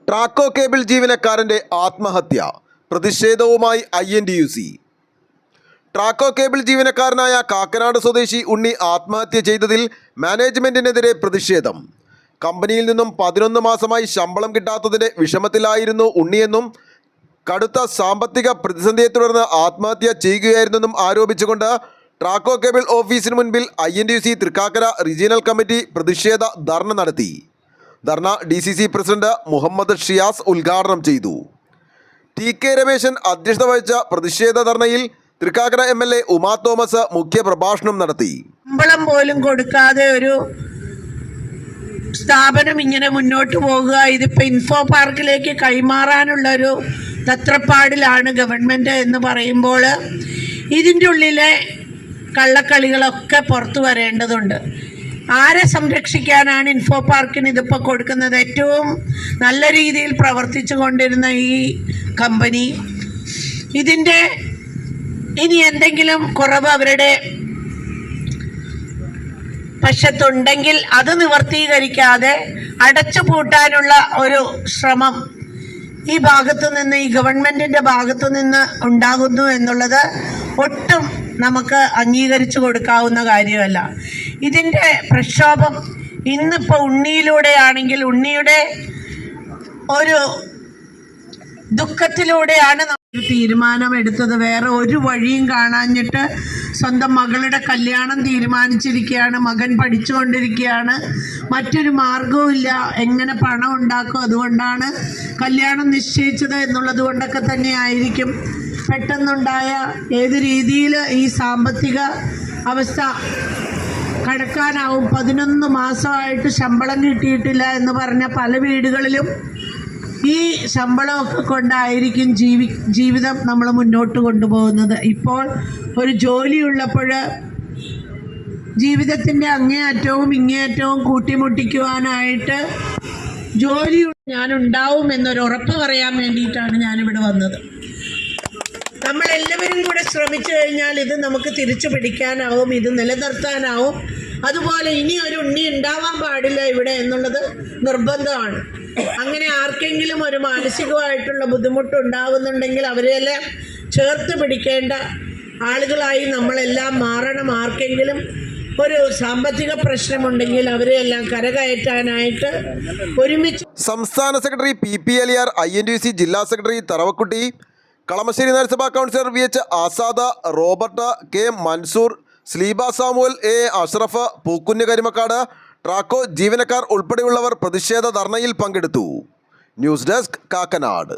Traco cable ജീവനക്കാരൻ്റെ ആത്മഹത്യ, പ്രതിഷേധവുമായി INTUC. Traco cable ജീവനക്കാരനായ കാക്കനാട് സ്വദേശി ഉണ്ണി ആത്മഹത്യ ചെയ്തതിൽ മാനേജ്മെൻറ്റിനെതിരെ പ്രതിഷേധം. കമ്പനിയിൽ നിന്നും 11 മാസമായി ശമ്പളം കിട്ടാത്തതിൻ്റെ വിഷമത്തിലായിരുന്നു ഉണ്ണിയെന്നും കടുത്ത സാമ്പത്തിക പ്രതിസന്ധിയെ തുടർന്ന് ആത്മഹത്യ ചെയ്യുകയായിരുന്നെന്നും ആരോപിച്ചുകൊണ്ട് ട്രാക്കോ കേബിൾ ഓഫീസിന് മുൻപിൽ INTUC തൃക്കാക്കര റീജിയണൽ കമ്മിറ്റി പ്രതിഷേധ ധർണ നടത്തി. ധർണ DCC പ്രസിഡന്റ് മുഹമ്മദ് ഷിയാസ് ഉദ്ഘാടനം ചെയ്തു. TK രമേശൻ അധ്യക്ഷത വഹിച്ച പ്രതിഷേധ ധർണയിൽ തൃക്കാക്കര MLA ഉമാ തോമസ് മുഖ്യ പ്രഭാഷണം നടത്തി. ശമ്പളം പോലും കൊടുക്കാതെ ഒരു സ്ഥാപനം ഇങ്ങനെ മുന്നോട്ട് പോകുക, ഇതിപ്പോൾ ഇൻഫോ പാർക്കിലേക്ക് കൈമാറാനുള്ളൊരു തത്രപ്പാടിലാണ് ഗവൺമെൻറ് എന്ന് പറയുമ്പോൾ ഇതിൻ്റെ ഉള്ളിലെ കള്ളക്കളികളൊക്കെ പുറത്തു വരേണ്ടതുണ്ട്. ആരെ സംരക്ഷിക്കാനാണ് ഇൻഫോ പാർക്കിന് ഇതിപ്പോൾ കൊടുക്കുന്നത്? ഏറ്റവും നല്ല രീതിയിൽ പ്രവർത്തിച്ചു കൊണ്ടിരുന്ന ഈ കമ്പനി ഇതിൻ്റെ ഇനി എന്തെങ്കിലും കുറവ് അവരുടെ പക്ഷത്തുണ്ടെങ്കിൽ അത് നിവർത്തീകരിക്കാതെ അടച്ചു പൂട്ടാനുള്ള ഒരു ശ്രമം ഈ ഭാഗത്തു നിന്ന്, ഈ ഗവൺമെൻറ്റിൻ്റെ ഭാഗത്തു നിന്ന് ഉണ്ടാകുന്നു എന്നുള്ളത് ഒട്ടും നമുക്ക് അംഗീകരിച്ചു കൊടുക്കാവുന്ന കാര്യമല്ല. ഇതിൻ്റെ പ്രക്ഷോഭം ഇന്നിപ്പോൾ ഉണ്ണിയിലൂടെയാണെങ്കിൽ ഉണ്ണിയുടെ ഒരു ദുഃഖത്തിലൂടെയാണ് തീരുമാനമെടുത്തത്. വേറെ ഒരു വഴിയും കാണാഞ്ഞിട്ട് സ്വന്തം മകളുടെ കല്യാണം തീരുമാനിച്ചിരിക്കുകയാണ്. മകൻ പഠിച്ചുകൊണ്ടിരിക്കുകയാണ്. മറ്റൊരു മാർഗവും ഇല്ല. എങ്ങനെ പണം ഉണ്ടാക്കും? അതുകൊണ്ടാണ് കല്യാണം നിശ്ചയിച്ചത് എന്നുള്ളത് കൊണ്ടൊക്കെ തന്നെ ആയിരിക്കും പെട്ടെന്നുണ്ടായ ഏത് രീതിയിൽ ഈ സാമ്പത്തിക അവസ്ഥ കടക്കാനാവും. 11 മാസമായിട്ട് ശമ്പളം കിട്ടിയിട്ടില്ല എന്ന് പറഞ്ഞ പല വീടുകളിലും ഈ ശമ്പളമൊക്കെ കൊണ്ടായിരിക്കും ജീവിതം നമ്മൾ മുന്നോട്ട് കൊണ്ടുപോകുന്നത്. ഇപ്പോൾ ഒരു ജോലിയുള്ളപ്പോൾ ജീവിതത്തിൻ്റെ അങ്ങേയറ്റവും ഇങ്ങേയറ്റവും കൂട്ടിമുട്ടിക്കുവാനായിട്ട് ജോലി ഞാനുണ്ടാവും എന്നൊരു ഉറപ്പ് പറയാൻ വേണ്ടിയിട്ടാണ് ഞാനിവിടെ വന്നത്. നമ്മളെല്ലാവരും കൂടെ ശ്രമിച്ചു കഴിഞ്ഞാൽ ഇത് നമുക്ക് തിരിച്ചു പിടിക്കാനാവും, ഇത് നിലനിർത്താനാവും. അതുപോലെ ഇനി ഒരു ഉണ്ണി ഉണ്ടാവാൻ പാടില്ല ഇവിടെ എന്നുള്ളത് നിർബന്ധമാണ്. അങ്ങനെ ആർക്കെങ്കിലും ഒരു മാനസികമായിട്ടുള്ള ബുദ്ധിമുട്ടുണ്ടാകുന്നുണ്ടെങ്കിൽ അവരെല്ലാം ചേർത്ത് പിടിക്കേണ്ട ആളുകളായി നമ്മളെല്ലാം മാറണം. ആർക്കെങ്കിലും ഒരു സാമ്പത്തിക പ്രശ്നമുണ്ടെങ്കിൽ അവരെയെല്ലാം കരകയറ്റാനായിട്ട് ഒരുമിച്ച്. സംസ്ഥാന സെക്രട്ടറി PP അലിയാർ, INTUC ജില്ലാ സെക്രട്ടറി തറവക്കുട്ടി, കളമശ്ശേരി നഗരസഭാ councillor VH Azad, Robert K Mansoor, Sleeba Samuel, A Ashraf, Pookkunju Karimakkad, Traco ജീവനക്കാർ ഉൾപ്പെടെയുള്ളവർ പ്രതിഷേധ ധർണയിൽ പങ്കെടുത്തു. News desk, Kakkanad.